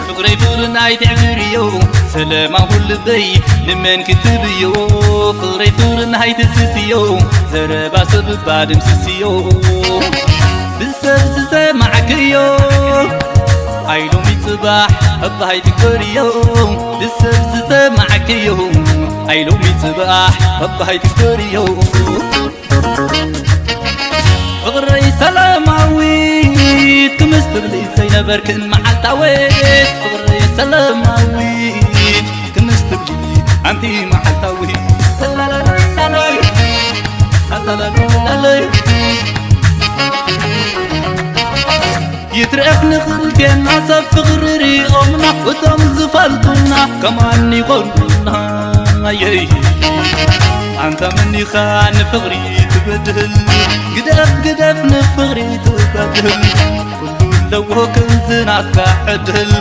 فقري فرناي تعبريو سلام كل بي لمن كتبيو فقري فرناي تسسيو زربا سبب بعد مسسيو بالسبز معكيو عيلو ميتصباح أبهاي تكبريو بالسبز معكيو عيلو ميتصباح أبهاي تكبريو فقري سلاماويت كمستبلي زينبركن محلتاويت فقري سلاماويت كمستبلي أنتي محلتاويت يترقف نخلقنا سب فقرري أمنا وتم زفلتنا كمان يغلنا يي أنت مني خان فقري تبدل قدف نفقري تبدل كل لو كنزناك عدل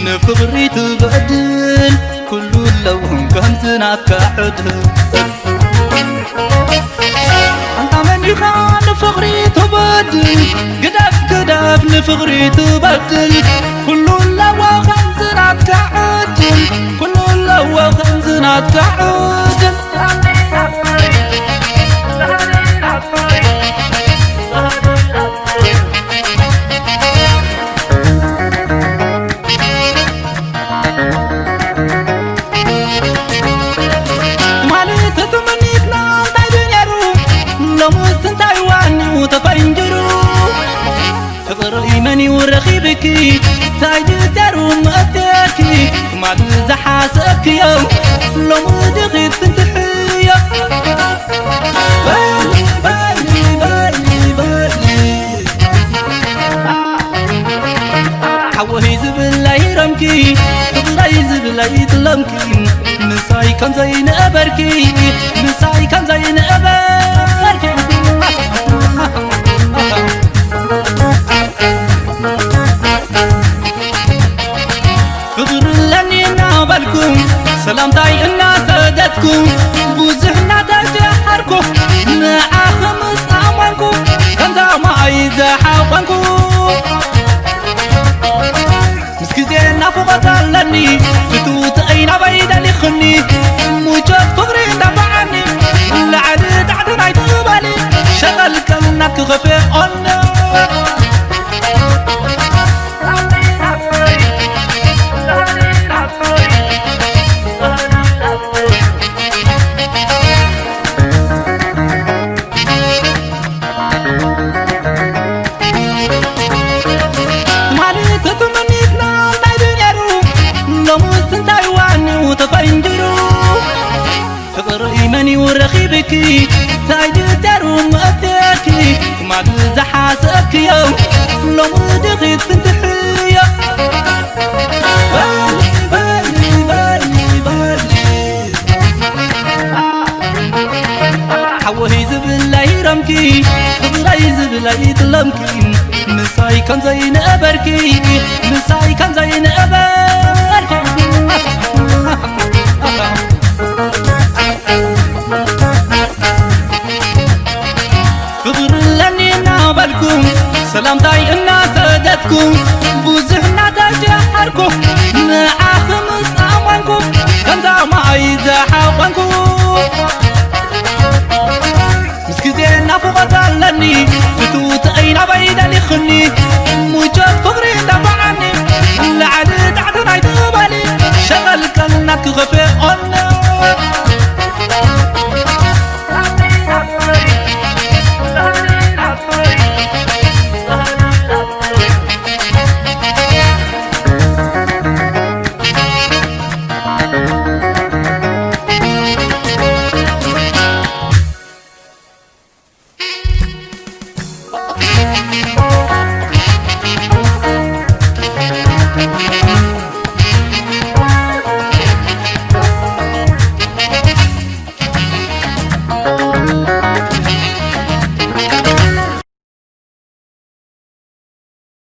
نفقري تبدل كل لو كنزناك عدل أنت مني خان فقري تبدل قدف نفقري تبدل كل لو كنزناك عدل كل لو كنزناك عدل مني ورخيبكي تايد تروم أتاكي ما تزحاسك يوم لو مدغيت تنتحيا بالي بالي بالي بالي حوهي زبلاي رمكي تبلاي زبلاي تلمكي نساي كان زين أبركي نساي كان زين أبركي سلامتاي إنا سادتكم بوزحنا تجحركم نعاهم أسامنكم كنزا ما يزحاقنكم مسكزينا فوقت لني فتوت أين بيدا لخني موجود فقري دفعني لعدد عدد عيدوبالي شغل كلنك غفي أنا ورخيبكي تايد تروم أتاكي ما تزحاسك يوم لو مدغيت تنتحيا بالي بالي بالي بالي حوهي زبلاي رمكي زبلاي زبلاي تلمكي نساي كان زين أبركي نساي كان زين أبركي سلامتاي إنا سادتكم بوزحنا تجحركم نعاهم أسامنكم كنزا ما يزحاقنكم مسكزينا فوقت لني فتوت أين بيدا لخني موجود فقري دفعني لعدد عدد عيدوبالي شغل كلنك غفي أنا